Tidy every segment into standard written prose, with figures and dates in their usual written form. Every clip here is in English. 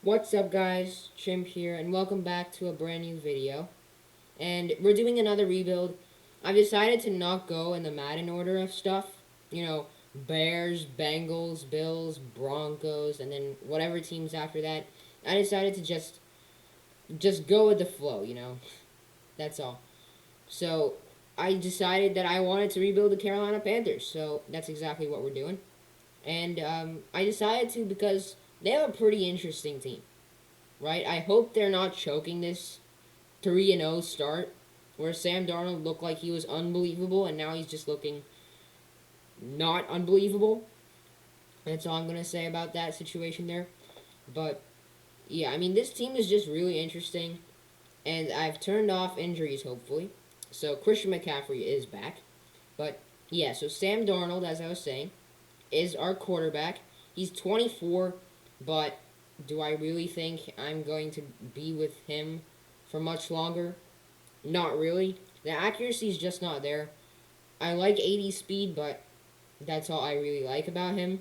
What's up guys, Chimp here, and welcome back to a brand new video. And we're doing another rebuild. I've decided to not go in the Madden order of stuff. Bears, Bengals, Bills, Broncos, and then whatever teams after that. I decided to just go with the flow. That's all. So, I decided that I wanted to rebuild the Carolina Panthers, so that's exactly what we're doing. And I decided to because they have a pretty interesting team, right? I hope they're not choking this 3-0 start where Sam Darnold looked like he was unbelievable and now he's just looking not unbelievable. That's all I'm going to say about that situation there. But yeah, I mean, this team is just really interesting, and I've turned off injuries, hopefully. So Christian McCaffrey is back. But yeah, so Sam Darnold, as I was saying, is our quarterback. He's 24, but do I really think I'm going to be with him for much longer? Not really. The accuracy is just not there. I like 80 speed, but that's all I really like about him.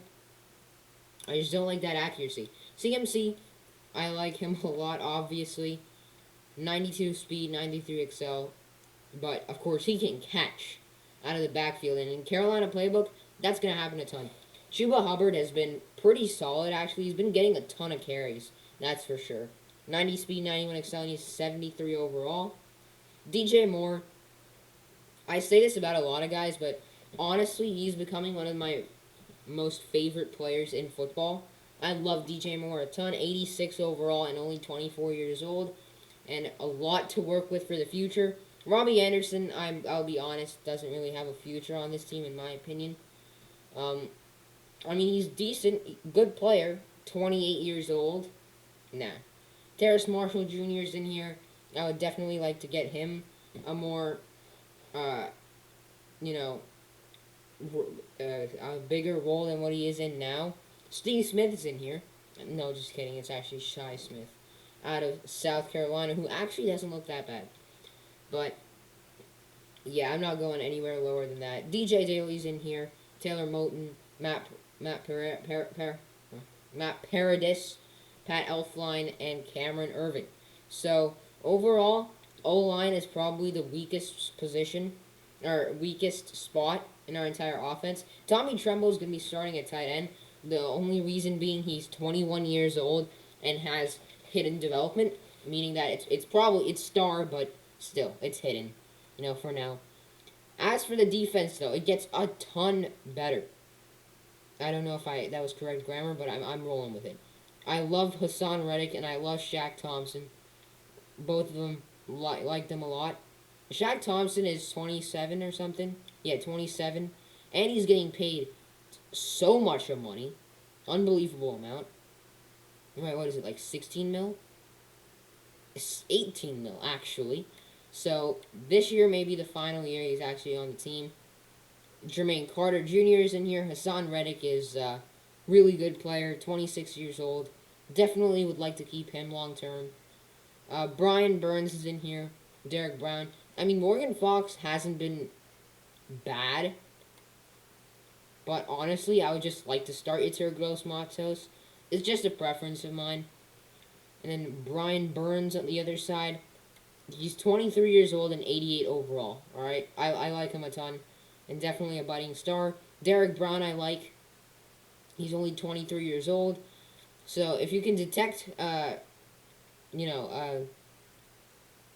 I just don't like that accuracy. CMC, I like him a lot, obviously. 92 speed, 93 excel. But, of course, he can catch out of the backfield. And in Carolina playbook, that's going to happen a ton. Chuba Hubbard has been pretty solid, actually. He's been getting a ton of carries. That's for sure. 90 speed, 91 excel, and he's 73 overall. DJ Moore, I say this about a lot of guys, but honestly, he's becoming one of my most favorite players in football. I love DJ Moore a ton. 86 overall and only 24 years old. And a lot to work with for the future. Robbie Anderson, I'll be honest, doesn't really have a future on this team in my opinion. He's decent, good player, 28 years old. Nah. Terrace Marshall Jr. is in here. I would definitely like to get him a more, uh, you know, a bigger role than what he is in now. Steve Smith is in here. No, just kidding. It's actually Shi Smith out of South Carolina, who actually doesn't look that bad. But, yeah, I'm not going anywhere lower than that. DJ Daly's in here. Taylor Moton, Matt Paradis, Pat Elfline, and Cameron Irving. So, overall, O-line is probably the weakest position, or weakest spot in our entire offense. Tommy Tremble is going to be starting at tight end. The only reason being he's 21 years old and has hidden development, meaning that it's star, but still, it's hidden, for now. As for the defense, though, it gets a ton better. I don't know if that was correct grammar, but I'm rolling with it. I love Hassan Reddick and I love Shaq Thompson. Both of them like them a lot. Shaq Thompson is 27 or something. Yeah, 27. And he's getting paid so much of money. Unbelievable amount. Right, what is it, like 16 mil? It's 18 mil, actually. So, this year may be the final year he's actually on the team. Jermaine Carter Jr. is in here. Hassan Reddick is a really good player, 26 years old. Definitely would like to keep him long term. Brian Burns is in here. Derek Brown. Morgan Fox hasn't been bad. But honestly, I would just like to start Yetur Gross-Matos. It's just a preference of mine. And then Brian Burns on the other side. He's 23 years old and 88 overall. Alright? I like him a ton. And definitely a budding star. Derek Brown I like. He's only 23 years old. So if you can detect,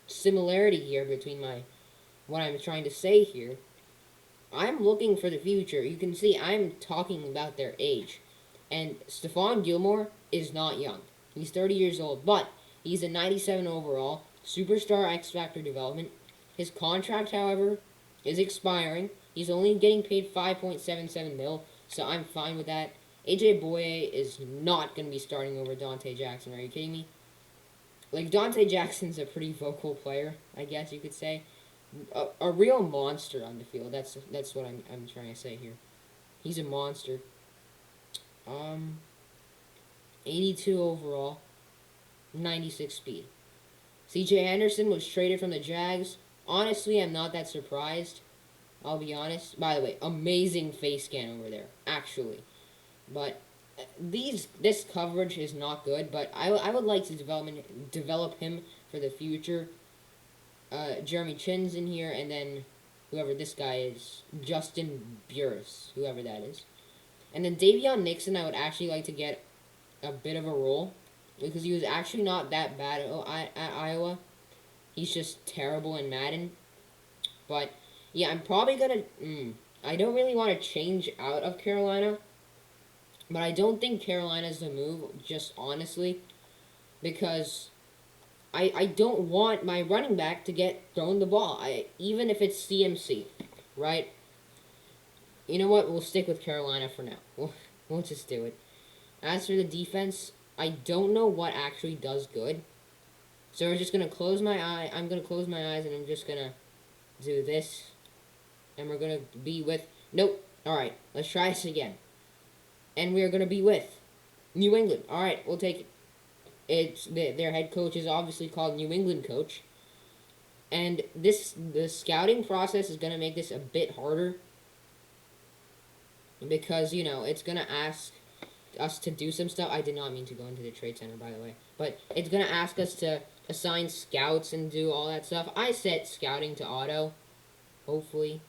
similarity here between what I'm trying to say here, I'm looking for the future. You can see I'm talking about their age. And Stefan Gilmore is not young. He's 30 years old, but he's a 97 overall, superstar X Factor development. His contract, however, is expiring. He's only getting paid 5.77 mil, so I'm fine with that. AJ Boye is not going to be starting over Dante Jackson. Are you kidding me? Like, Dante Jackson's a pretty vocal player, I guess you could say. A real monster on the field. That's what I'm trying to say here. He's a monster. 82 overall, 96 speed. CJ Henderson was traded from the Jags. Honestly, I'm not that surprised. I'll be honest. By the way, amazing face scan over there, actually. But this coverage is not good, but I would like to develop him for the future. Jeremy Chin's in here, and then whoever this guy is, Justin Burris, whoever that is. And then Davion Nixon, I would actually like to get a bit of a role, because he was actually not that bad at Iowa. He's just terrible in Madden. But, yeah, I'm probably going to... I don't really want to change out of Carolina, but I don't think Carolina's the move, just honestly, because I don't want my running back to get thrown the ball, even if it's CMC, right? You know what? We'll stick with Carolina for now. We'll just do it. As for the defense, I don't know what actually does good. So we're just going to close my eye. I'm going to close my eyes, and I'm just going to do this. And we're going to be with... Nope. Alright, let's try this again. And we're going to be with New England. Alright, we'll take it. Their head coach is obviously called New England coach. And the scouting process is going to make this a bit harder. Because, you know, it's going to ask us to do some stuff. I did not mean to go into the trade center, by the way. But it's going to ask us to assign scouts and do all that stuff. I set scouting to auto, hopefully.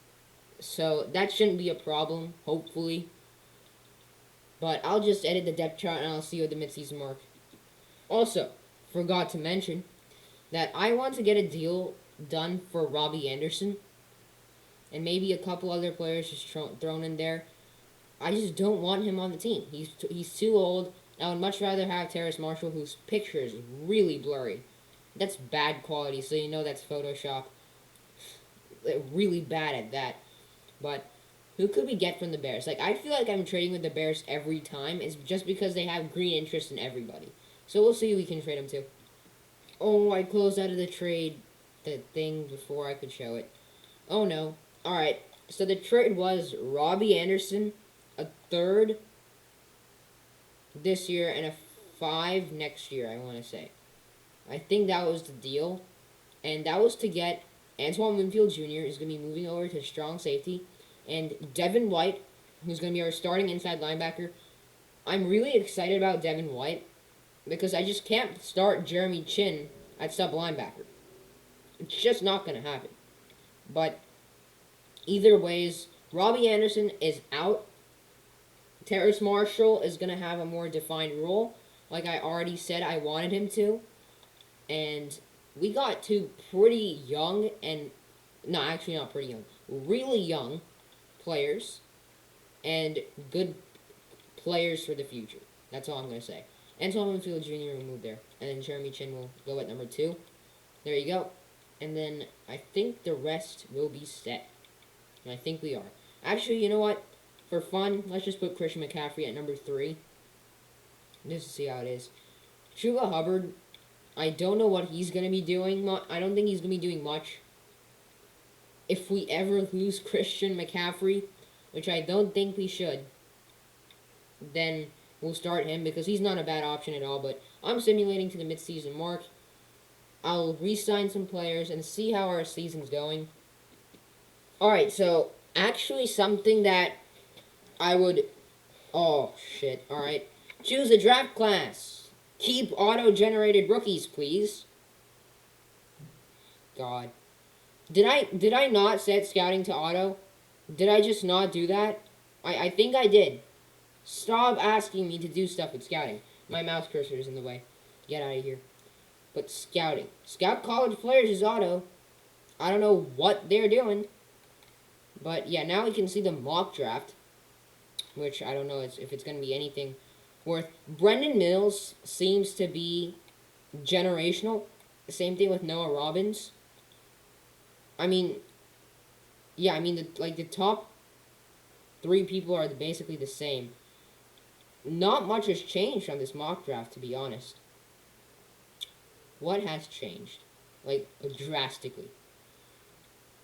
So that shouldn't be a problem, hopefully. But I'll just edit the depth chart and I'll see you at the midseason mark. Also, forgot to mention that I want to get a deal done for Robbie Anderson. And maybe a couple other players just thrown in there. I just don't want him on the team. He's too old. I would much rather have Terrace Marshall, whose picture is really blurry. That's bad quality, so you know that's Photoshop. They're really bad at that. But who could we get from the Bears? Like, I feel like I'm trading with the Bears every time. It's just because they have green interest in everybody. So we'll see who we can trade them to. Oh, I closed out of the thing before I could show it. Oh, no. Alright, so the trade was Robbie Anderson, a 3rd this year, and a 5 next year, I want to say. I think that was the deal. And that was to get Antoine Winfield Jr. is going to be moving over to strong safety. And Devin White, who's going to be our starting inside linebacker. I'm really excited about Devin White because I just can't start Jeremy Chin at sub linebacker. It's just not going to happen. But either ways, Robbie Anderson is out. Terrace Marshall is going to have a more defined role, like I already said I wanted him to. And we got 2 pretty young and... No, actually not pretty young. Really young players. And good players for the future. That's all I'm going to say. Antoine Winfield Jr. will move there. And then Jeremy Chin will go at number 2. There you go. And then I think the rest will be set. And I think we are. Actually, you know what? For fun, let's just put Christian McCaffrey at number 3. Just to see how it is. Chuba Hubbard, I don't know what he's going to be doing. I don't think he's going to be doing much. If we ever lose Christian McCaffrey, which I don't think we should, then we'll start him because he's not a bad option at all. But I'm simulating to the midseason mark. I'll re-sign some players and see how our season's going. Alright, so actually something that I would... Oh, shit. Alright. Choose a draft class. Keep auto-generated rookies, please. God. Did I not set scouting to auto? Did I just not do that? I think I did. Stop asking me to do stuff with scouting. My mouse cursor is in the way. Get out of here. But scouting. Scout college players is auto. I don't know what they're doing. But yeah, now we can see the mock draft. Which I don't know if it's going to be anything worth. Brendan Mills seems to be generational. Same thing with Noah Robbins. I mean, yeah, I mean, the top 3 people are basically the same. Not much has changed on this mock draft, to be honest. What has changed? Like, drastically.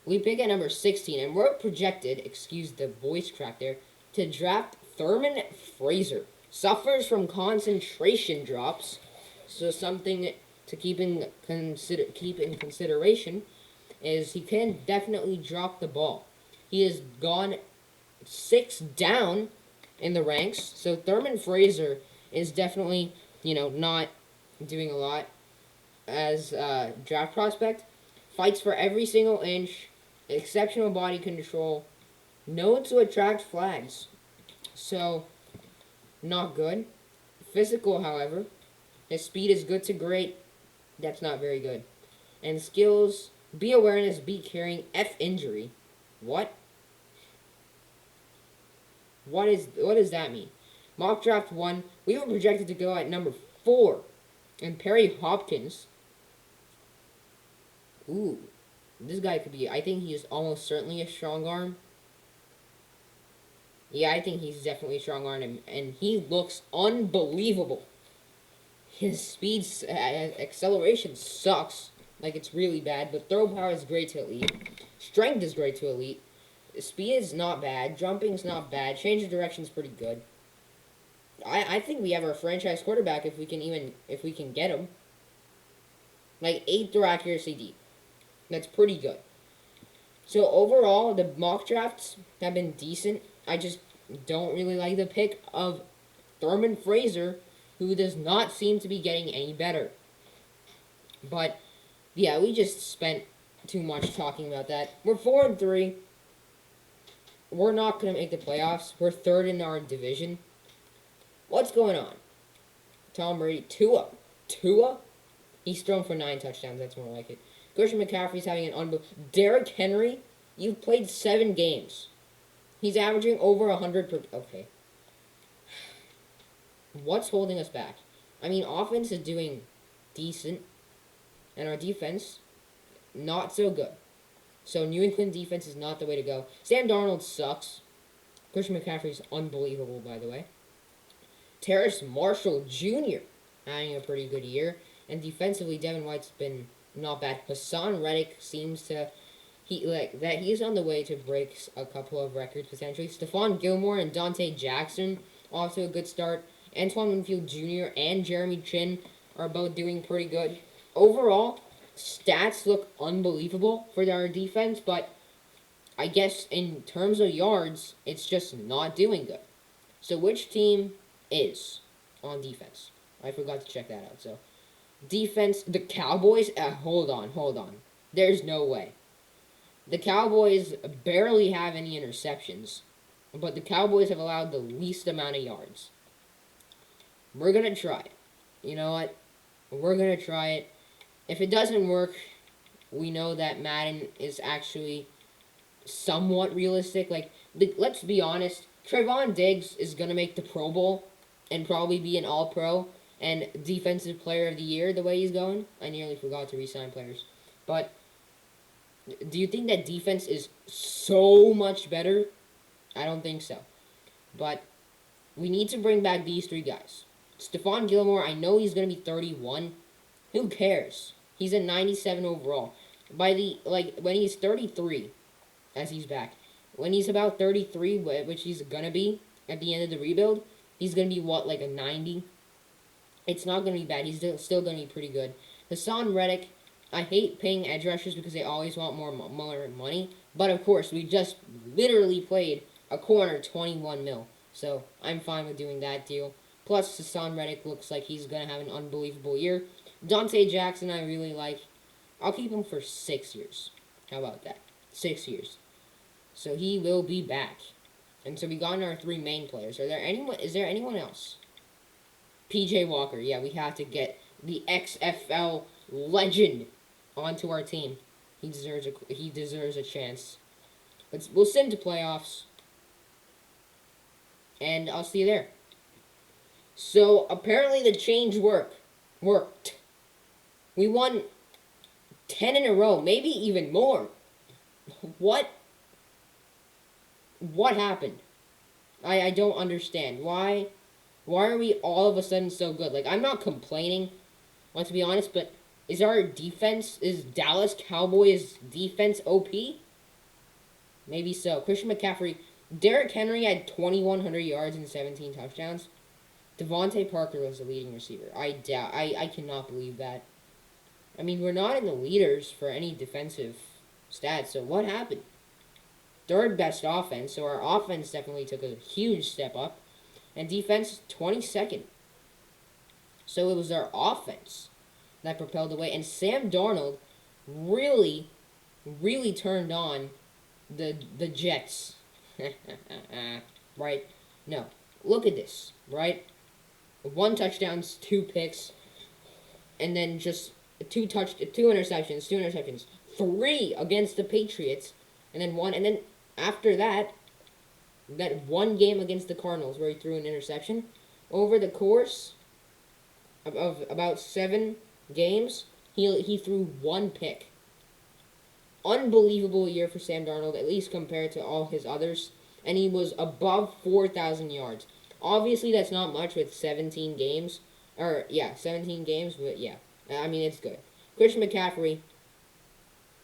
We pick at number 16, and we're projected, excuse the voice crack there, to draft Thurman Fraser. Suffers from concentration drops, so something to keep in consideration is he can definitely drop the ball. He has gone 6 down in the ranks. So Thurman Fraser is definitely, not doing a lot as a draft prospect. Fights for every single inch, exceptional body control, known to attract flags. So, not good. Physical, however, his speed is good to great. That's not very good. And skills, B awareness, B carrying, F injury. What? What does that mean? Mock draft 1, we were projected to go at number 4. And Perry Hopkins. Ooh. This guy could be, I think he is almost certainly a strong arm. Yeah, I think he's definitely a strong arm, and he looks unbelievable. His speed, acceleration sucks. Like, it's really bad, but throw power is great to elite. Strength is great to elite. Speed is not bad. Jumping's not bad. Change of direction is pretty good. I think we have our franchise quarterback if we can get him. Like, 8th throw accuracy deep. That's pretty good. So overall, the mock drafts have been decent. I just don't really like the pick of Thurman Fraser, who does not seem to be getting any better. But yeah, we just spent too much talking about that. We're 4-3. We're not gonna make the playoffs. We're 3rd in our division. What's going on? Tom Brady, Tua. He's thrown for 9 touchdowns. That's more like it. Christian McCaffrey's having an unbelievable. Derrick Henry, you've played 7 games. He's averaging over 100 per. Okay. What's holding us back? I mean, offense is doing decent, and our defense, not so good. So New England defense is not the way to go. Sam Darnold sucks. Christian McCaffrey's unbelievable, by the way. Terrace Marshall Jr. having a pretty good year. And defensively, Devin White's been not bad. Hassan Reddick seems to he's on the way to break a couple of records potentially. Stefan Gilmore and Dante Jackson off to a good start. Antoine Winfield Jr. and Jeremy Chin are both doing pretty good. Overall, stats look unbelievable for our defense, but I guess in terms of yards, it's just not doing good. So which team is on defense? I forgot to check that out. So defense, the Cowboys. Hold on. There's no way. The Cowboys barely have any interceptions, but the Cowboys have allowed the least amount of yards. We're gonna try it. You know what? We're gonna try it. If it doesn't work, we know that Madden is actually somewhat realistic. Like, let's be honest. Trayvon Diggs is gonna make the Pro Bowl and probably be an All-Pro and Defensive Player of the Year the way he's going. I nearly forgot to re-sign players. But do you think that defense is so much better? I don't think so. But we need to bring back these 3 guys. Stefan Gilmore, I know he's going to be 31. Who cares? He's a 97 overall. When he's 33, as he's back, when he's about 33, which he's going to be at the end of the rebuild, he's going to be, like a 90? It's not going to be bad. He's still going to be pretty good. Hassan Reddick, I hate paying edge rushers because they always want more money. But, of course, we just literally played a corner 21 mil. So, I'm fine with doing that deal. Plus, Hassan Reddick looks like he's going to have an unbelievable year. Dante Jackson, I really like. I'll keep him for 6 years. How about that? 6 years. So, he will be back. And so, we got our 3 main players. Is there anyone else? PJ Walker. Yeah, we have to get the XFL legend onto our team. He deserves a chance. We'll send to playoffs. And I'll see you there. So, apparently the change worked. We won 10 in a row, maybe even more. What happened? I don't understand. Why are we all of a sudden so good? Like, I'm not complaining, to be honest, but is Dallas Cowboys defense OP? Maybe so. Christian McCaffrey, Derrick Henry had 2,100 yards and 17 touchdowns. Devontae Parker was the leading receiver. I cannot believe that. I mean, we're not in the leaders for any defensive stats, so what happened? 3rd best offense, so our offense definitely took a huge step up. And defense, 22nd. So it was our offense that propelled the way. And Sam Darnold really, really turned on the Jets. Right? No. Look at this, right? 1 touchdown, 2 picks, and then just two interceptions, 3 against the Patriots, and then 1, and then after that, that 1 game against the Cardinals where he threw an interception. Over the course of about 7 games, he threw 1 pick. Unbelievable year for Sam Darnold, at least compared to all his others, and he was above 4,000 yards. Obviously, that's not much with 17 games, 17 games, but yeah, I mean, it's good. Christian McCaffrey,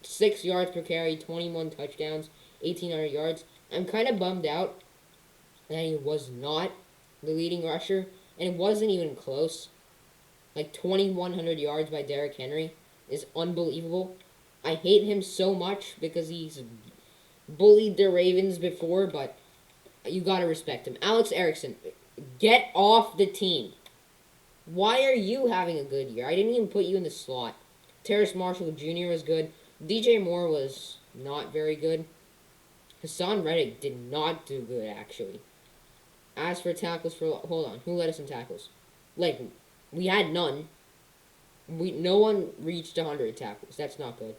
6 yards per carry, 21 touchdowns, 1,800 yards. I'm kind of bummed out that he was not the leading rusher, and it wasn't even close. Like, 2,100 yards by Derrick Henry is unbelievable. I hate him so much because he's bullied the Ravens before, but you gotta respect him. Alex Erickson, get off the team. Why are you having a good year? I didn't even put you in the slot. Terrace Marshall Jr. was good. DJ Moore was not very good. Hassan Reddick did not do good, actually. As for tackles hold on, who led us in tackles? Like, we had none. No one reached 100 tackles. That's not good.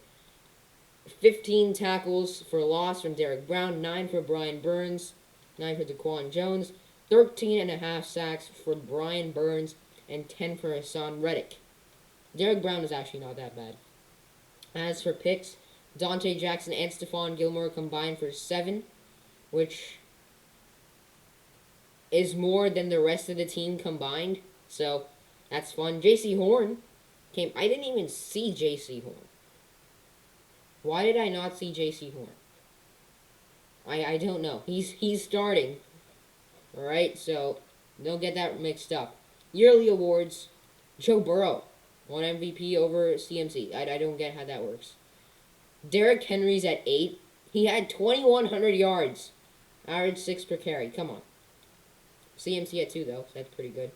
15 tackles for loss from Derek Brown, 9 for Brian Burns, 9 for Daquan Jones, 13.5 sacks for Brian Burns, and 10 for Hassan Reddick. Derek Brown is actually not that bad. As for picks, Dante Jackson and Stefan Gilmore combined for 7, which is more than the rest of the team combined, so that's fun. J.C. Horn came. I didn't even see J.C. Horn. Why did I not see J.C. Horn? I don't know. He's starting. Alright, so don't get that mixed up. Yearly awards. Joe Burrow won MVP over CMC. I don't get how that works. Derrick Henry's at 8. He had 2,100 yards. Average 6 per carry. Come on. CMC at 2, though. So that's pretty good.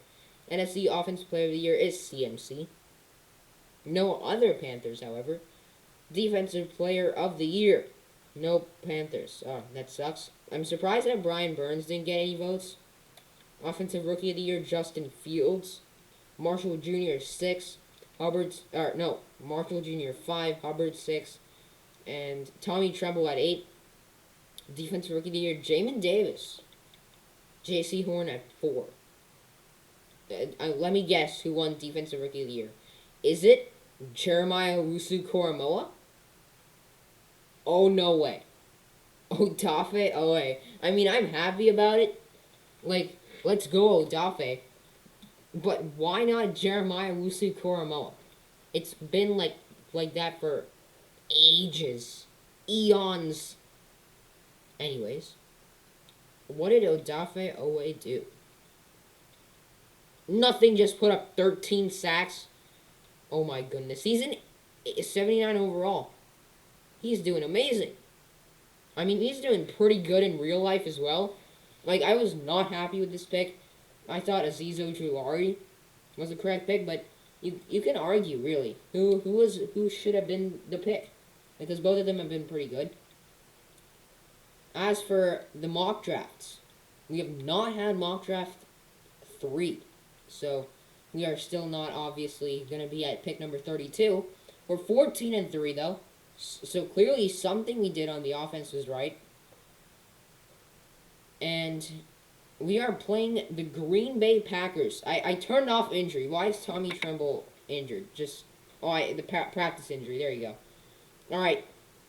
NFC Offensive Player of the Year is CMC. No other Panthers, however. Defensive Player of the Year. No Panthers. Oh, that sucks. I'm surprised that Brian Burns didn't get any votes. Offensive Rookie of the Year, Justin Fields. Marshall Jr. 6. Marshall Jr. 5. Hubbard 6. And Tommy Tremble at 8. Defensive Rookie of the Year, Jamin Davis. J.C. Horn at 4. Let me guess who won Defensive Rookie of the Year. Is it Jeremiah Owusu-Koramoah? Oh, no way. Odafe? Oh, way. I mean, I'm happy about it. Like, let's go, Odafe. But why not Jeremiah Owusu-Koramoah? It's been like that for ages. Eons. Anyways. What did Odafe Owe do? Nothing, just put up 13 sacks. Oh my goodness. He's in 79 overall. He's doing amazing. I mean, he's doing pretty good in real life as well. Like, I was not happy with this pick. I thought Azeez Ojulari was the correct pick, but you can argue, really. Who should have been the pick? Because both of them have been pretty good. As for the mock drafts, we have not had mock draft 3. So, we are still not obviously going to be at pick number 32. We're 14-3, though. So, clearly something we did on the offense was right. And we are playing the Green Bay Packers. I turned off injury. Why is Tommy Tremble injured? The practice injury. There you go. Alright.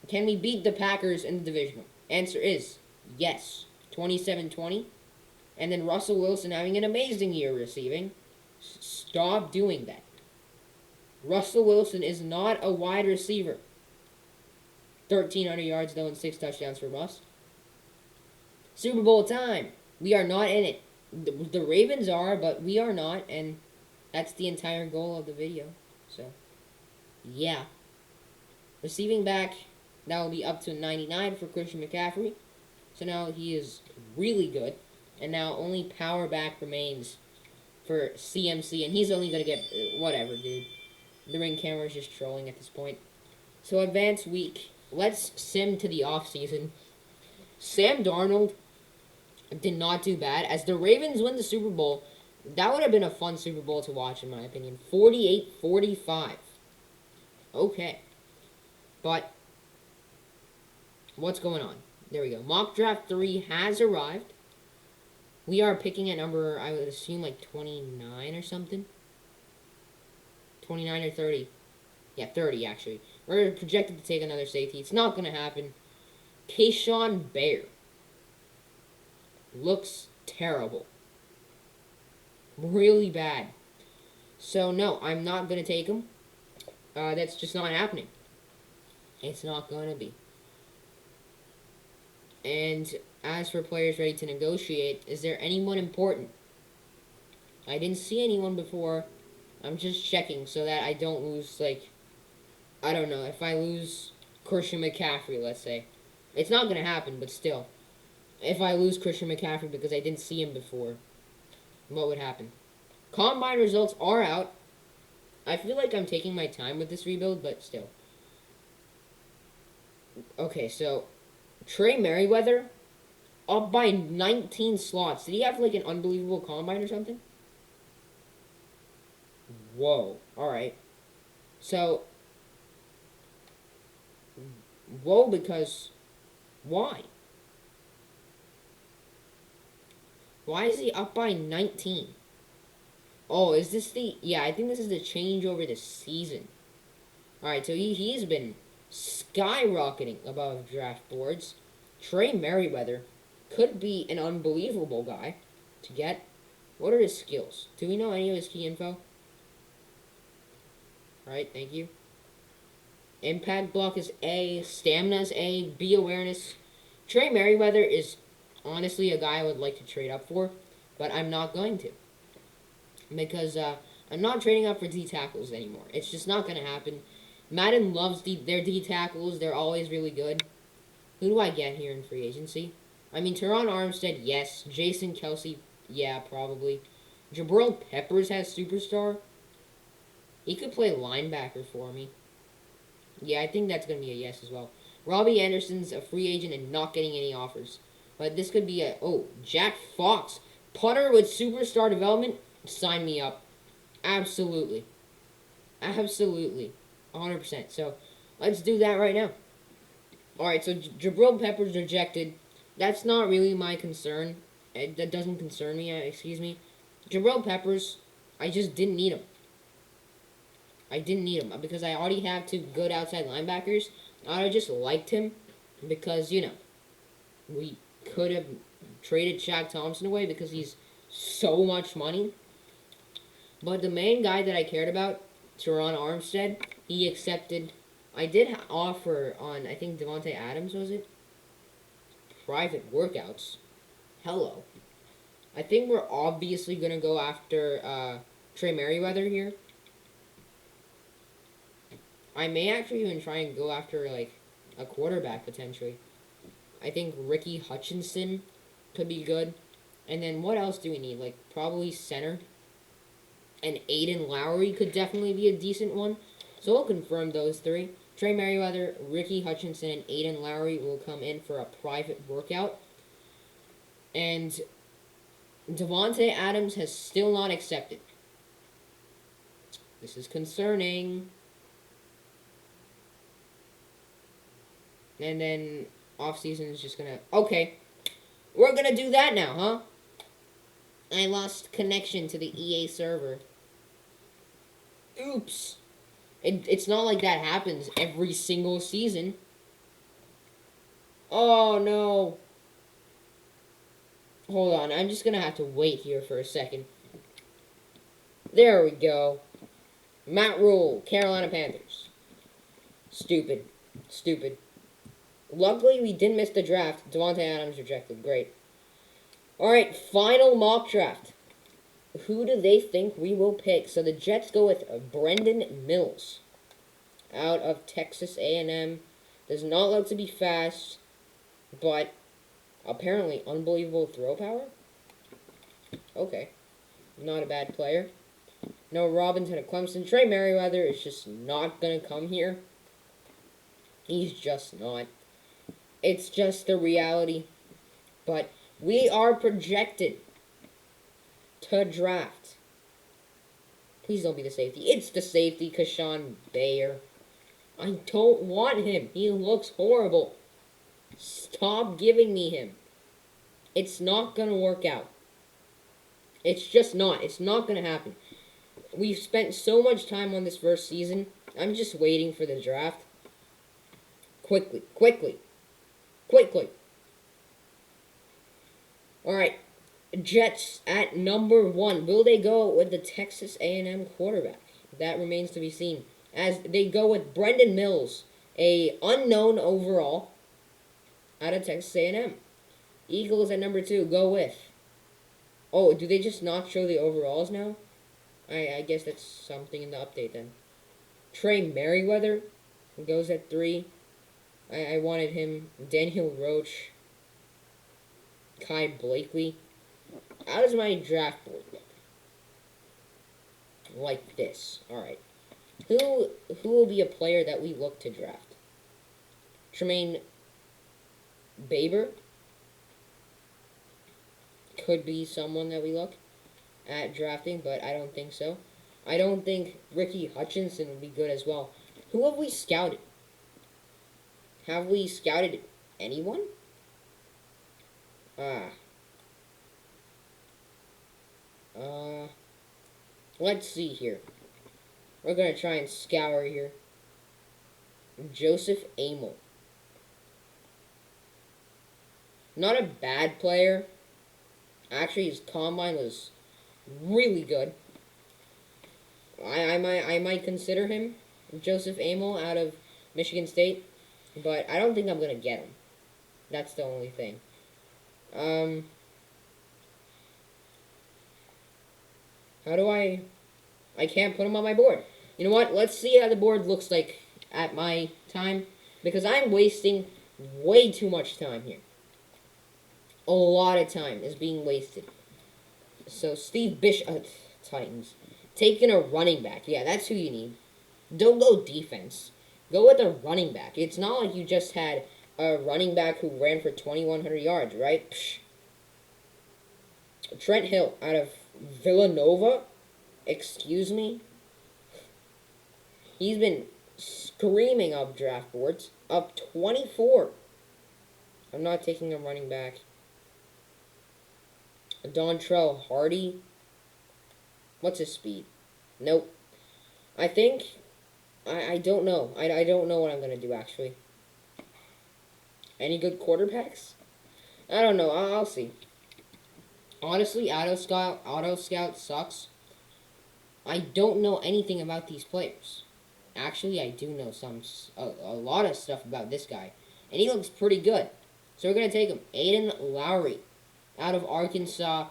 Can we beat the Packers in the divisional? Answer is yes. 27-20. And then Russell Wilson having an amazing year receiving. Stop doing that. Russell Wilson is not a wide receiver. 1,300 yards, though, and 6 touchdowns for Russ. Super Bowl time. We are not in it. The Ravens are, but we are not, and that's the entire goal of the video. So, yeah. Receiving back, that will be up to 99 for Christian McCaffrey. So now he is really good. And now only power back remains for CMC, and he's only going to get... whatever, dude. The ring camera is just trolling at this point. So, advanced week. Let's sim to the offseason. Sam Darnold did not do bad. As the Ravens win the Super Bowl, that would have been a fun Super Bowl to watch, in my opinion. 48-45. Okay. But, what's going on? There we go. Mock Draft 3 has arrived. We are picking at number, I would assume, like 29 or something. 29 or 30. Yeah, 30, actually. We're projected to take another safety. It's not going to happen. Keyshawn Bear. Looks terrible. Really bad. So, no, I'm not going to take him. That's just not happening. It's not going to be. And as for players ready to negotiate, is there anyone important? I didn't see anyone before. I'm just checking so that I don't lose, like, I don't know, if I lose Christian McCaffrey, let's say. It's not going to happen, but still. If I lose Christian McCaffrey because I didn't see him before, what would happen? Combine results are out. I feel like I'm taking my time with this rebuild, but still. Okay, so Trey Merriweather up by 19 slots. Did he have like an unbelievable combine or something? Whoa. Alright. So, whoa, because why? Why is he up by 19? Oh, is this the... yeah, I think this is the change over the season. Alright, so he's been skyrocketing above draft boards. Trey Merriweather could be an unbelievable guy to get. What are his skills? Do we know any of his key info? Alright, thank you. Impact block is A. Stamina is A. B awareness. Trey Merriweather is honestly a guy I would like to trade up for, but I'm not going to. Because I'm not trading up for D tackles anymore. It's just not going to happen. Madden loves their D tackles. They're always really good. Who do I get here in free agency? I mean, Teron Armstead, yes. Jason Kelsey, yeah, probably. Jabril Peppers has superstar. He could play linebacker for me. Yeah, I think that's going to be a yes as well. Robbie Anderson's a free agent and not getting any offers. But this could be a... oh, Jack Fox. Punter with superstar development. Sign me up. Absolutely. Absolutely. 100%. So, let's do that right now. Alright, so Jabril Peppers rejected. That's not really my concern. That doesn't concern me, excuse me. Jabril Peppers, I just didn't need him. I didn't need him because I already have two good outside linebackers. I just liked him because, you know, we could have traded Shaq Thompson away because he's so much money. But the main guy that I cared about, Teron Armstead, he accepted. I did offer on, I think Davante Adams, was it? Private workouts. Hello. I think we're obviously going to go after Trey Merriweather here. I may actually even try and go after, like, a quarterback, potentially. I think Ricky Hutchinson could be good. And then what else do we need? Like, probably center. And Aiden Lowry could definitely be a decent one. So we'll confirm those three. Trey Merriweather, Ricky Hutchinson, and Aiden Lowry will come in for a private workout. And Davante Adams has still not accepted. This is concerning. And then offseason is just gonna... okay, we're gonna do that now, huh? I lost connection to the EA server. Oops. It's not like that happens every single season. Oh, no. Hold on, I'm just gonna have to wait here for a second. There we go. Matt Rule, Carolina Panthers. Stupid. Stupid. Luckily, we didn't miss the draft. Davante Adams rejected. Great. Alright, final mock draft. Who do they think we will pick? So the Jets go with Brendan Mills. Out of Texas A&M. Does not look to be fast, but apparently unbelievable throw power. Okay. Not a bad player. No Robinson at Clemson. Trey Merriweather is just not going to come here. He's just not. It's just the reality. But we are projected to draft. Please don't be the safety. It's the safety, Kashawn Bayer. I don't want him. He looks horrible. Stop giving me him. It's not going to work out. It's just not. It's not going to happen. We've spent so much time on this first season. I'm just waiting for the draft. Quickly. Quickly. Quickly. Alright. Jets at number 1. Will they go with the Texas A&M quarterback? That remains to be seen. As they go with Brendan Mills, a unknown overall out of Texas A&M. Eagles at number 2. Go with. Oh, do they just not show the overalls now? I guess that's something in the update then. Trey Merriweather goes at 3. I wanted him. Daniel Roach. Kai Blakely. How does my draft board look? Like this. Alright. Who will be a player that we look to draft? Tremaine Baber could be someone that we look at drafting, but I don't think so. I don't think Ricky Hutchinson would be good as well. Who have we scouted? Have we scouted anyone? Let's see here. We're going to try and scour here. Joseph Amel. Not a bad player. Actually, his combine was really good. I might consider him Joseph Amel out of Michigan State, but I don't think I'm going to get him. That's the only thing. How do I can't put him on my board. You know what? Let's see how the board looks like at my time, because I'm wasting way too much time here. A lot of time is being wasted. So Steve Bishop, Titans, taking a running back. Yeah, that's who you need. Don't go defense. Go with a running back. It's not like you just had a running back who ran for 2,100 yards, right? Psh. Trent Hill out of Villanova. Excuse me? He's been screaming up draft boards. Up 24. I'm not taking a running back. Dontrell Hardy. What's his speed? Nope. I think... I don't know. I don't know what I'm going to do, actually. Any good quarterbacks? I don't know. I'll see. Honestly, Auto Scout sucks. I don't know anything about these players. Actually, I do know a lot of stuff about this guy. And he looks pretty good. So we're going to take him. Aiden Lowry out of Arkansas.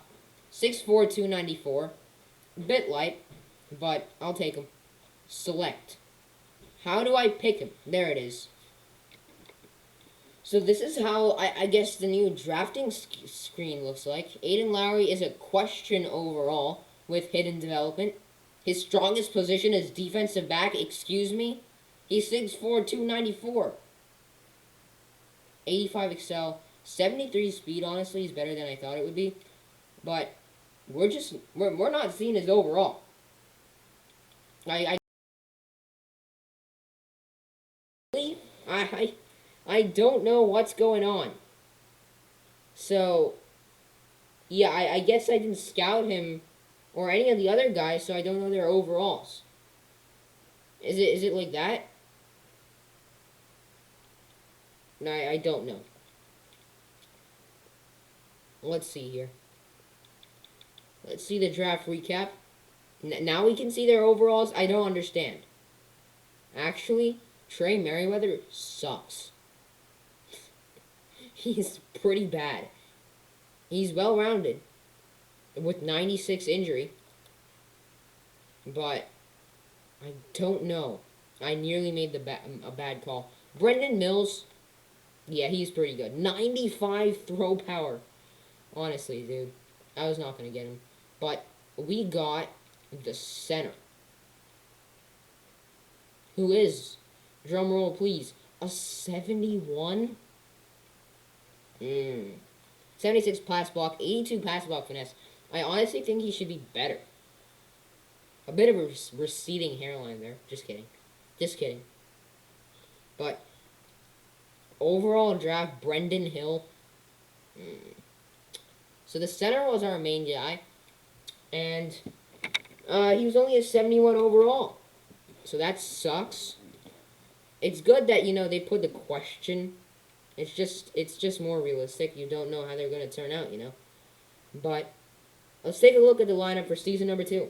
6'4", 294. A bit light, but I'll take him. Select. How do I pick him? There it is. So this is how, I guess, the new drafting screen looks like. Aiden Lowry is a question overall with hidden development. His strongest position is defensive back. Excuse me? He's 6'4", 294. 85 excel. 73 speed, honestly, is better than I thought it would be. But we're not seeing his overall. I don't know what's going on. So, yeah, I guess I didn't scout him or any of the other guys, so I don't know their overalls. Is it like that? No, I don't know. Let's see here. Let's see the draft recap. Now we can see their overalls. I don't understand. Actually, Trey Merriweather sucks. He's pretty bad. He's well-rounded with 96 injury. But I don't know. I nearly made a bad call. Brendan Mills, yeah, he's pretty good. 95 throw power. Honestly, dude. I was not going to get him. But we got the center, who is, drum roll please, a 71? 76 pass block, 82 pass block finesse. I honestly think he should be better. A bit of a receding hairline there. Just kidding. Just kidding. But overall draft, Brendan Hill. So the center was our main guy. And he was only a 71 overall. So that sucks. It's good that, they put the question. It's just more realistic. You don't know how they're going to turn out, But let's take a look at the lineup for season number 2.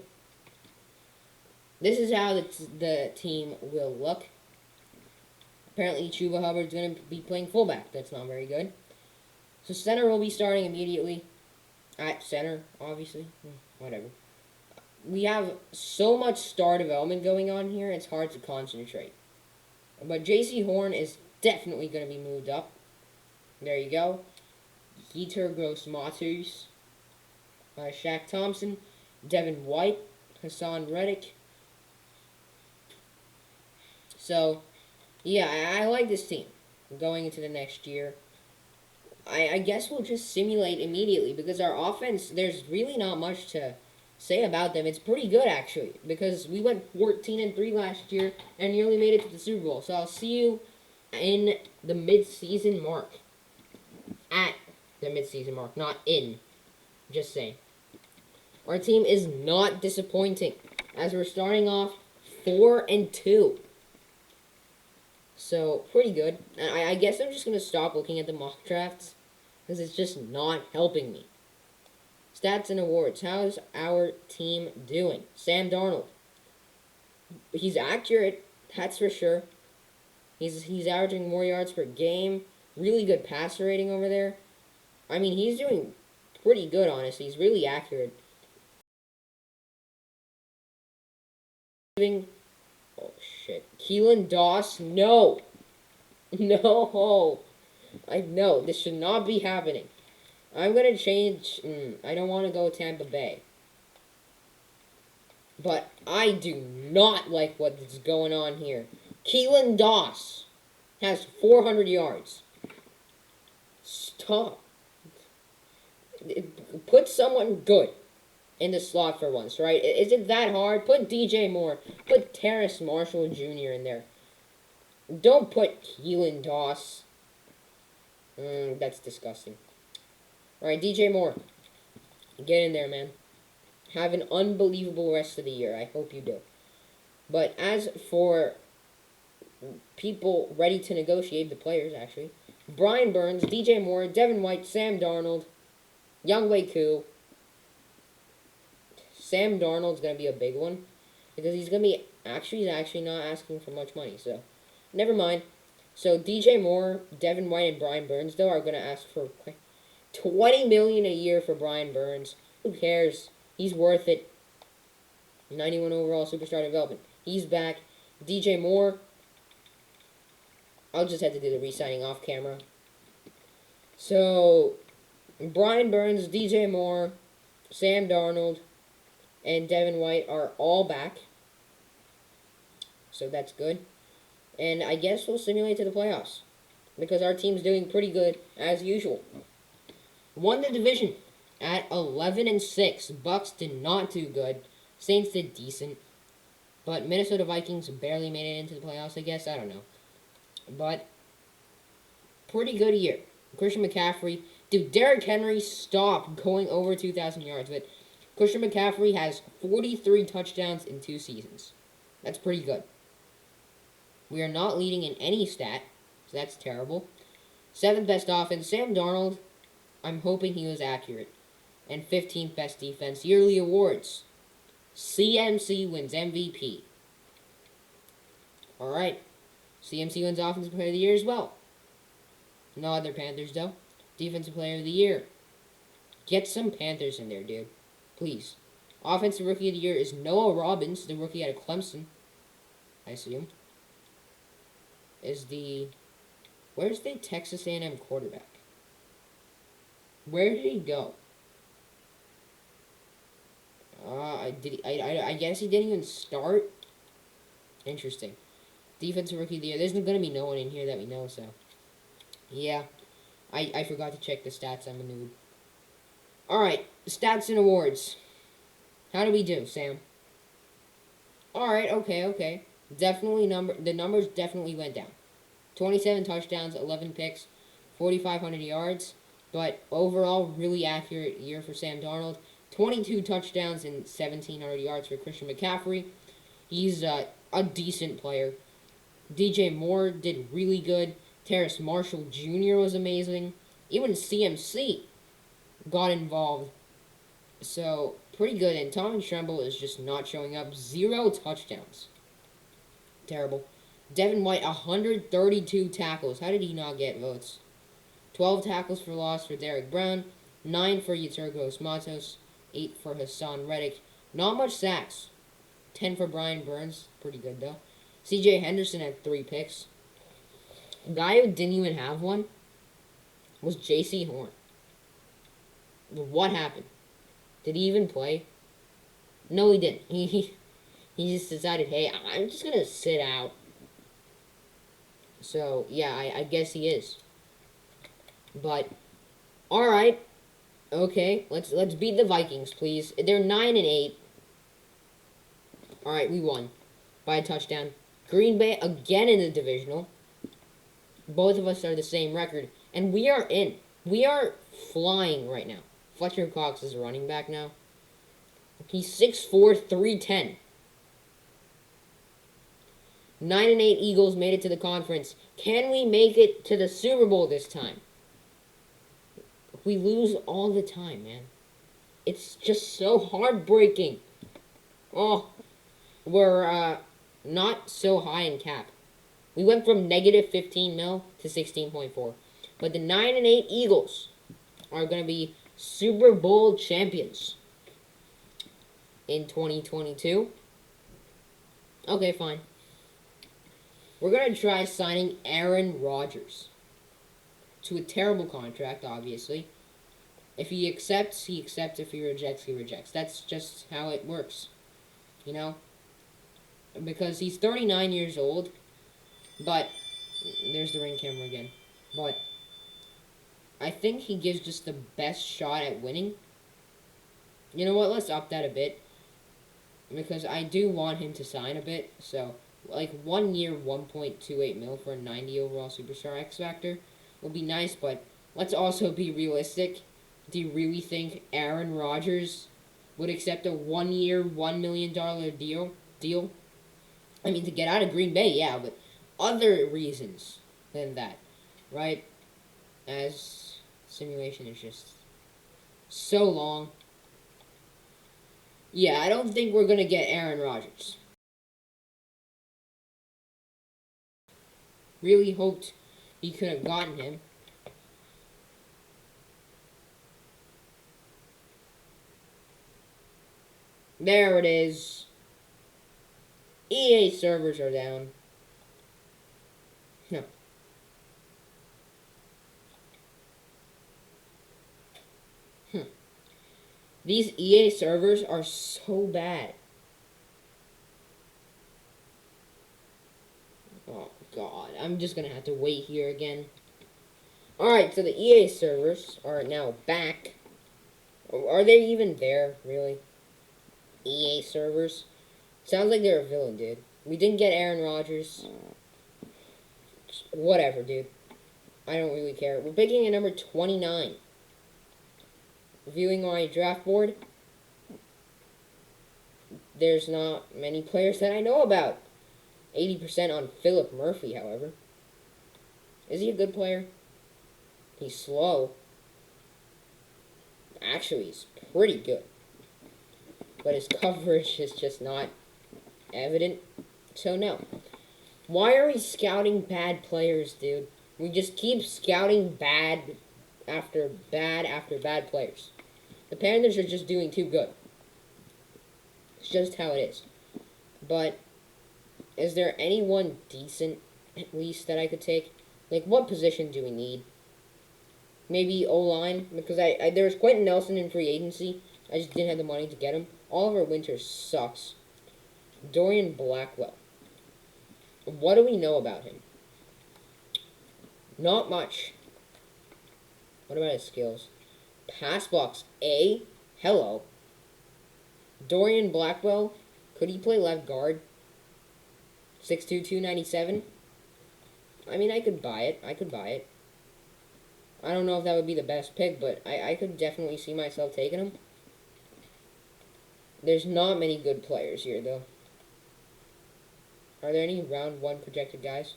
This is how the team will look. Apparently, Chuba Hubbard's going to be playing fullback. That's not very good. So center will be starting immediately. At center, obviously. Whatever. We have so much star development going on here, it's hard to concentrate. But J.C. Horn is definitely going to be moved up. There you go. Heater Gross Matters. Shaq Thompson. Devin White. Hassan Reddick. So, yeah, I like this team going into the next year. I guess we'll just simulate immediately because our offense, there's really not much to say about them. It's pretty good, actually, because we went 14-3 last year and nearly made it to the Super Bowl. So I'll see you in the mid-season mark. At the mid-season mark, not in. Just saying. Our team is not disappointing, as we're starting off 4-2. So, pretty good. And I guess I'm just going to stop looking at the mock drafts, because it's just not helping me. Stats and awards. How's our team doing? Sam Darnold. He's accurate, that's for sure. He's averaging more yards per game. Really good passer rating over there. I mean, he's doing pretty good, honestly. He's really accurate. Oh, shit. Keelan Doss, no. No. I know, this should not be happening. I'm going to change. I don't want to go Tampa Bay. But I do not like what's going on here. Keelan Doss has 400 yards. Stop. Put someone good in the slot for once, right? Is it that hard? Put DJ Moore. Put Terrace Marshall Jr. in there. Don't put Keelan Doss. That's disgusting. Alright, DJ Moore. Get in there, man. Have an unbelievable rest of the year. I hope you do. But as for people ready to negotiate, the players, actually, Brian Burns, DJ Moore, Devin White, Sam Darnold, Younghoe Koo. Sam Darnold's going to be a big one. Because he's actually not asking for much money. So, never mind. So, DJ Moore, Devin White, and Brian Burns, though, are going to ask for $20 million a year for Brian Burns. Who cares? He's worth it. 91 overall superstar development. He's back. DJ Moore. I'll just have to do the re-signing off camera. So, Brian Burns, DJ Moore, Sam Darnold, and Devin White are all back. So that's good. And I guess we'll simulate to the playoffs. Because our team's doing pretty good, as usual. Won the division at 11-6. Bucks did not do good. Saints did decent. But Minnesota Vikings barely made it into the playoffs, I guess. I don't know. But pretty good year. Christian McCaffrey. Dude, Derrick Henry stopped going over 2,000 yards. But Christian McCaffrey has 43 touchdowns in 2 seasons. That's pretty good. We are not leading in any stat. So that's terrible. 7th best offense. Sam Darnold. I'm hoping he was accurate. And 15th best defense. Yearly awards. CMC wins MVP. Alright. CMC wins Offensive Player of the Year as well. No other Panthers, though. Defensive Player of the Year. Get some Panthers in there, dude. Please. Offensive Rookie of the Year is Noah Robbins, the rookie out of Clemson. I assume. Where's the Texas A&M quarterback? Where did he go? I guess he didn't even start. Interesting. Defensive Rookie of the Year. There's gonna be no one in here that we know, so. Yeah. I forgot to check the stats. I'm a noob. Alright, stats and awards. How do we do, Sam? Alright, okay. The numbers definitely went down. 27 touchdowns, 11 picks, 4,500 yards. But overall, really accurate year for Sam Darnold. 22 touchdowns and 1,700 yards for Christian McCaffrey. He's a decent player. DJ Moore did really good. Terrace Marshall Jr. was amazing. Even CMC got involved. So, pretty good. And Tommy Tremble is just not showing up. 0 touchdowns. Terrible. Devin White, 132 tackles. How did he not get votes? 12 tackles for loss for Derek Brown. 9 for Yeturgos Matos. 8 for Hassan Reddick. Not much sacks. 10 for Brian Burns. Pretty good, though. CJ Henderson had 3 picks. A guy who didn't even have one was J.C. Horn. What happened? Did he even play? No, he didn't. He just decided, hey, I'm just going to sit out. So, yeah, I guess he is. But, alright. Okay, let's beat the Vikings, please. They're 9-8. Alright, we won. By a touchdown. Green Bay, again in the divisional. Both of us are the same record. And we are in. We are flying right now. Fletcher Cox is running back now. He's 6'4", 310. 9-8 Eagles made it to the conference. Can we make it to the Super Bowl this time? We lose all the time, man. It's just so heartbreaking. Oh, we're not so high in cap. We went from negative 15 mil to 16.4. But the 9-8 Eagles are going to be Super Bowl champions in 2022. Okay, fine. We're going to try signing Aaron Rodgers to a terrible contract, obviously. If he accepts, he accepts. If he rejects, he rejects. That's just how it works, you know? Because he's 39 years old, but there's the ring camera again. But I think he gives just the best shot at winning. You know what? Let's up that a bit. Because I do want him to sign a bit. So, like 1 year, 1.28 mil for a 90 overall superstar X Factor would be nice. But let's also be realistic. Do you really think Aaron Rodgers would accept a 1 year, $1 million deal? I mean, to get out of Green Bay, yeah, but other reasons than that, right? As simulation is just so long. Yeah, I don't think we're going to get Aaron Rodgers. Really hoped he could have gotten him. There it is. EA servers are down. No. These EA servers are so bad. Oh, God. I'm just going to have to wait here again. Alright, so the EA servers are now back. Are they even there, really? EA servers? Sounds like they're a villain, dude. We didn't get Aaron Rodgers. Whatever, dude. I don't really care. We're picking at number 29. Viewing my draft board, there's not many players that I know about. 80% on Philip Murphy, however. Is he a good player? He's slow. Actually, he's pretty good. But his coverage is just not evident. So, no. Why are we scouting bad players, dude? We just keep scouting bad after bad players. The Panthers are just doing too good. It's just how it is. But is there anyone decent, at least, that I could take? Like, what position do we need? Maybe O-line? Because there was Quentin Nelson in free agency. I just didn't have the money to get him. Oliver Winters sucks. Dorian Blackwell. What do we know about him? Not much. What about his skills? Pass blocks A. Hello. Dorian Blackwell. Could he play left guard? 6'2", 297? I mean, I could buy it. I could buy it. I don't know if that would be the best pick, but I could definitely see myself taking him. There's not many good players here, though. Are there any round 1 projected guys?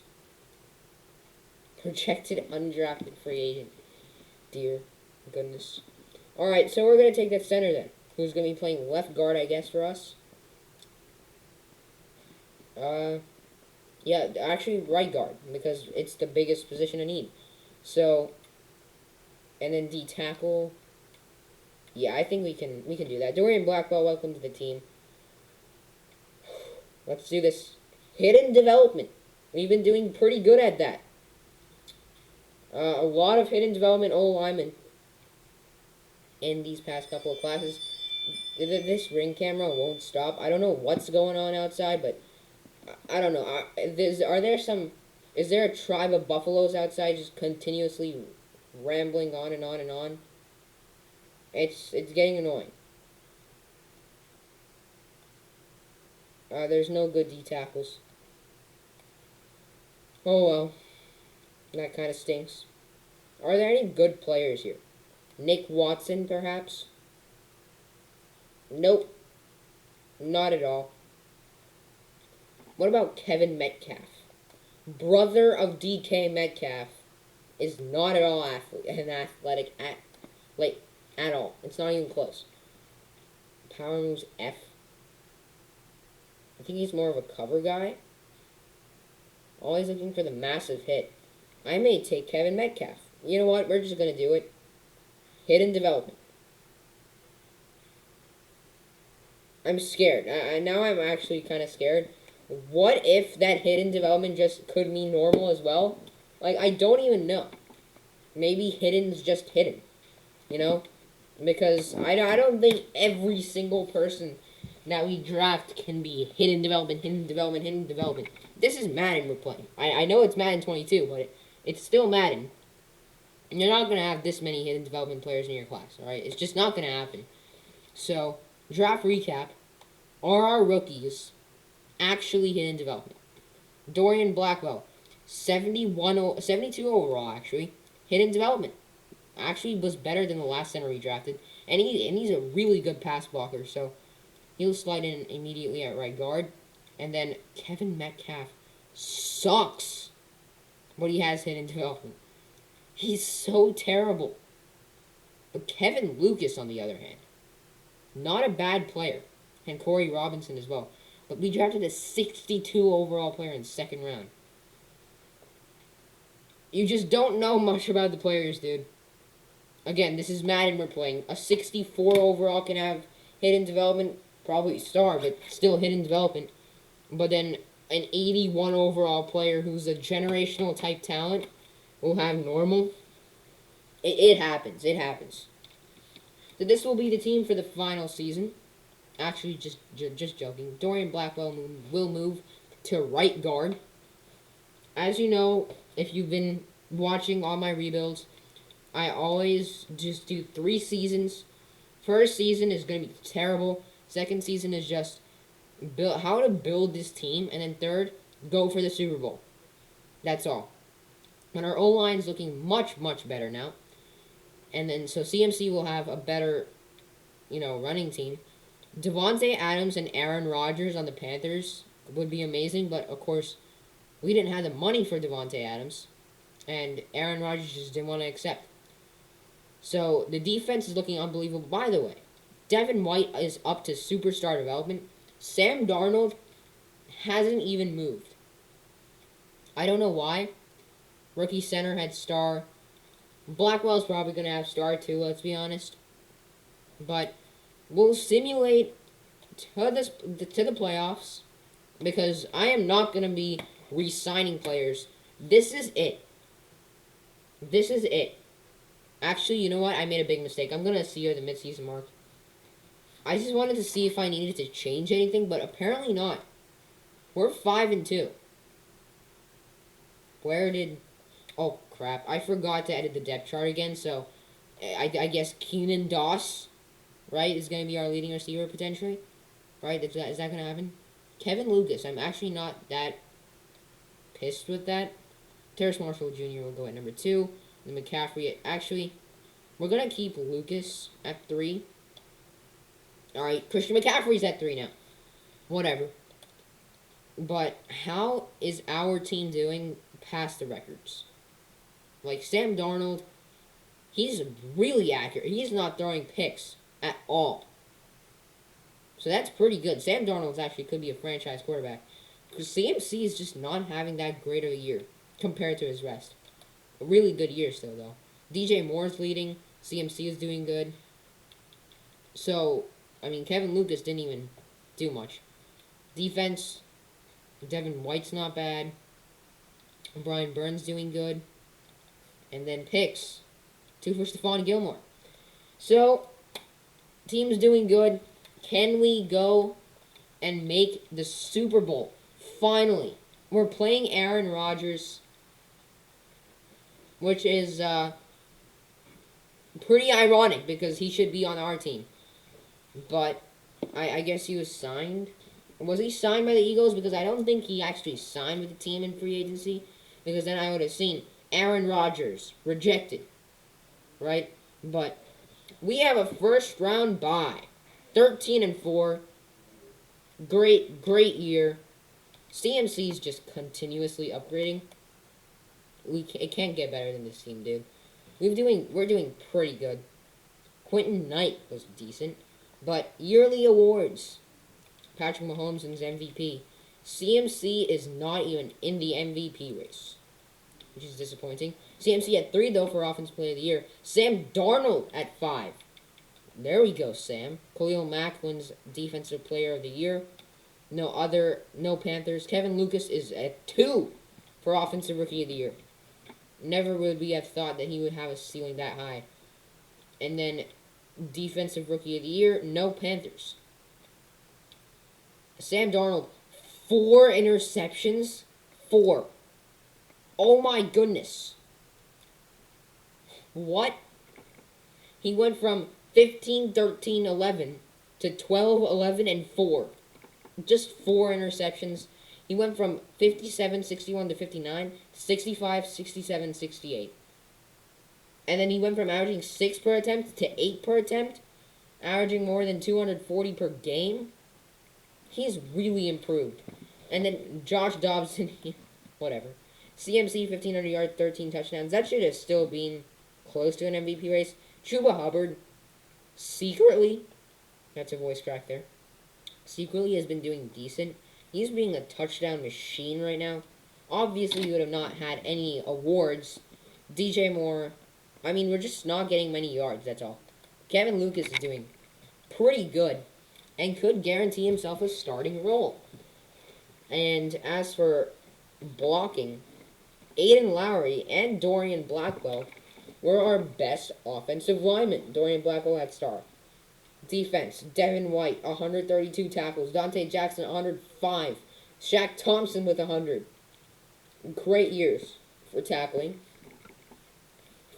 Projected undrafted free agent. Dear goodness. Alright, so we're going to take that center then. Who's going to be playing left guard, I guess, for us. Yeah, actually right guard, because it's the biggest position I need. So, and then D tackle. Yeah, I think we can do that. Dorian Blackwell, welcome to the team. Let's do this. Hidden development. We've been doing pretty good at that. A lot of hidden development O-linemen in these past couple of classes. This ring camera won't stop. I don't know what's going on outside, but I don't know. Is there a tribe of buffaloes outside just continuously rambling on and on and on? It's getting annoying. There's no good D tackles. Oh well. That kind of stinks. Are there any good players here? Nick Watson, perhaps? Nope. Not at all. What about Kevin Metcalf? Brother of DK Metcalf is not at all athletic at all. It's not even close. Power moves F. I think he's more of a cover guy. Always looking for the massive hit. I may take Kevin Metcalf. You know what? We're just going to do it. Hidden development. I'm scared. Now I'm actually kind of scared. What if that hidden development just could mean normal as well? Like, I don't even know. Maybe hidden's just hidden. You know? Because I don't think every single person that we draft can be hidden development, hidden development, hidden development. This is Madden we're playing. I know it's Madden 22, but it's still Madden. And you're not going to have this many hidden development players in your class, alright? It's just not going to happen. So, draft recap. Are our rookies actually hidden development? Dorian Blackwell, 72 overall, actually. Hidden development. Actually was better than the last center we drafted. And he's a really good pass blocker, so he'll slide in immediately at right guard. And then Kevin Metcalf sucks, but he has hidden development. He's so terrible. But Kevin Lucas, on the other hand, not a bad player. And Corey Robinson as well. But we drafted a 62 overall player in the second round. You just don't know much about the players, dude. Again, this is Madden we're playing. A 64 overall can have hidden development. Probably star, but still hidden development. But then an 81 overall player who's a generational type talent will have normal. It happens. It happens. So this will be the team for the final season. Actually, just joking. Dorian Blackwell will move to right guard. As you know, if you've been watching all my rebuilds, I always just do 3 seasons. First season is going to be terrible. Second season is just how to build this team. And then third, go for the Super Bowl. That's all. And our O-line is looking much, much better now. And then, so CMC will have a better, running team. Devontae Adams and Aaron Rodgers on the Panthers would be amazing. But, of course, we didn't have the money for Devontae Adams. And Aaron Rodgers just didn't want to accept. So, the defense is looking unbelievable. By the way, Devin White is up to superstar development. Sam Darnold hasn't even moved. I don't know why. Rookie center had star. Blackwell's probably going to have star too, let's be honest. But we'll simulate to the playoffs. Because I am not going to be re-signing players. This is it. This is it. Actually, you know what? I made a big mistake. I'm going to see you at the midseason mark. I just wanted to see if I needed to change anything, but apparently not. We're 5-2. Where did... Oh, crap. I forgot to edit the depth chart again, so... I guess Keenan Doss, right, is going to be our leading receiver, potentially. Right? Is that going to happen? Kevin Lucas. I'm actually not that pissed with that. Terrace Marshall Jr. will go at number 2. And McCaffrey, actually, we're going to keep Lucas at 3. Alright, Christian McCaffrey's at 3 now. Whatever. But how is our team doing past the records? Like, Sam Darnold, he's really accurate. He's not throwing picks at all. So that's pretty good. Sam Darnold actually could be a franchise quarterback. Because CMC is just not having that great of a year compared to his rest. A really good year still, though. DJ Moore's leading. CMC is doing good. So, I mean, Kevin Lucas didn't even do much. Defense, Devin White's not bad. Brian Burns doing good. And then picks. 2 for Stefan Gilmore. So, team's doing good. Can we go and make the Super Bowl? Finally. We're playing Aaron Rodgers, which is pretty ironic because he should be on our team. But I guess he was signed. Was he signed by the Eagles? Because I don't think he actually signed with the team in free agency. Because then I would have seen Aaron Rodgers rejected. Right? But we have a first round bye. 13-4. Great year. CMC's just continuously upgrading. It can't get better than this team, dude. We're doing pretty good. Quentin Knight was decent. But yearly awards. Patrick Mahomes is MVP. CMC is not even in the MVP race, which is disappointing. CMC at 3, though, for Offensive Player of the Year. Sam Darnold at 5. There we go, Sam. Khalil Mack wins Defensive Player of the Year. No Panthers. Kevin Lucas is at 2 for Offensive Rookie of the Year. Never would we have thought that he would have a ceiling that high. And then Defensive Rookie of the Year, no Panthers. Sam Darnold, 4 interceptions. 4. Oh my goodness. What? He went from 15, 13, 11 to 12, 11, and 4. Just 4 interceptions. He went from 57, 61 to 59, 65, 67, 68. And then he went from averaging 6 per attempt to 8 per attempt, averaging more than 240 per game. He's really improved. And then Josh Dobson, whatever. CMC, 1,500 yards, 13 touchdowns. That should have still been close to an MVP race. Chuba Hubbard, secretly, that's a voice crack there, secretly has been doing decent. He's being a touchdown machine right now. Obviously, we would have not had any awards. DJ Moore, I mean, we're just not getting many yards, that's all. Kevin Lucas is doing pretty good and could guarantee himself a starting role. And as for blocking, Aiden Lowry and Dorian Blackwell were our best offensive linemen. Dorian Blackwell had star. Defense, Devin White, 132 tackles. Dante Jackson, 105. Shaq Thompson with 100. Great years for tackling.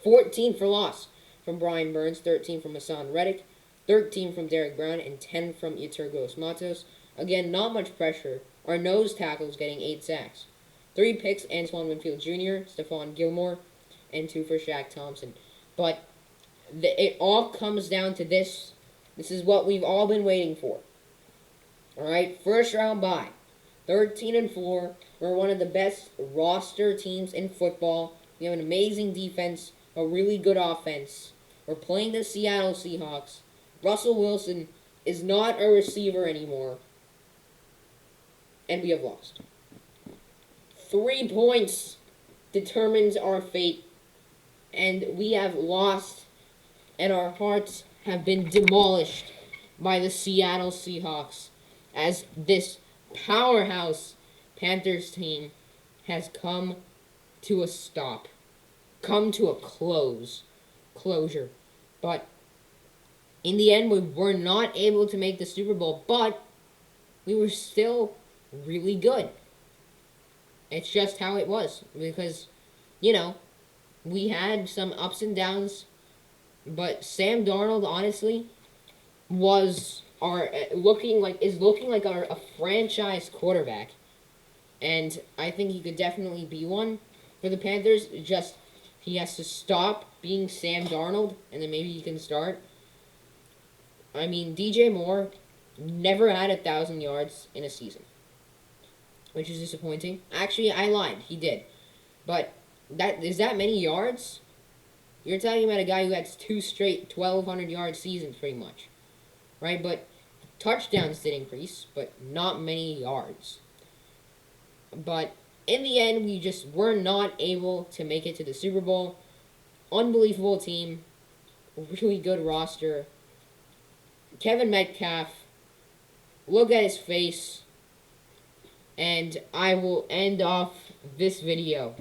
14 for loss from Brian Burns, 13 from Hassan Reddick, 13 from Derek Brown, and 10 from Yeturgos Matos. Again, not much pressure. Our nose tackles getting 8 sacks. 3 picks, Antoine Winfield Jr., Stefan Gilmore, and 2 for Shaq Thompson. But it all comes down to this. This is what we've all been waiting for. Alright, first round bye. 13-4. We're one of the best roster teams in football. We have an amazing defense, a really good offense. We're playing the Seattle Seahawks. Russell Wilson is not a receiver anymore. And we have lost. 3 points determines our fate. And we have lost. And our hearts have been demolished by the Seattle Seahawks as this powerhouse Panthers team has come to a stop. Come to a closure. But In the end, we were not able to make the Super Bowl, but we were still really good. It's just how it was because, you know, we had some ups and downs, but Sam Darnold, honestly, was our is looking like a franchise quarterback, and I think he could definitely be one for the Panthers. Just he has to stop being Sam Darnold, and then maybe he can start. I mean, DJ Moore never had 1,000 yards in a season, which is disappointing. Actually, I lied. He did, but that many yards? You're talking about a guy who had 2 straight 1,200-yard seasons, pretty much, right? But touchdowns did increase, but not many yards. But in the end, we just were not able to make it to the Super Bowl. Unbelievable team, really good roster. Kevin Metcalf, look at his face, and I will end off this video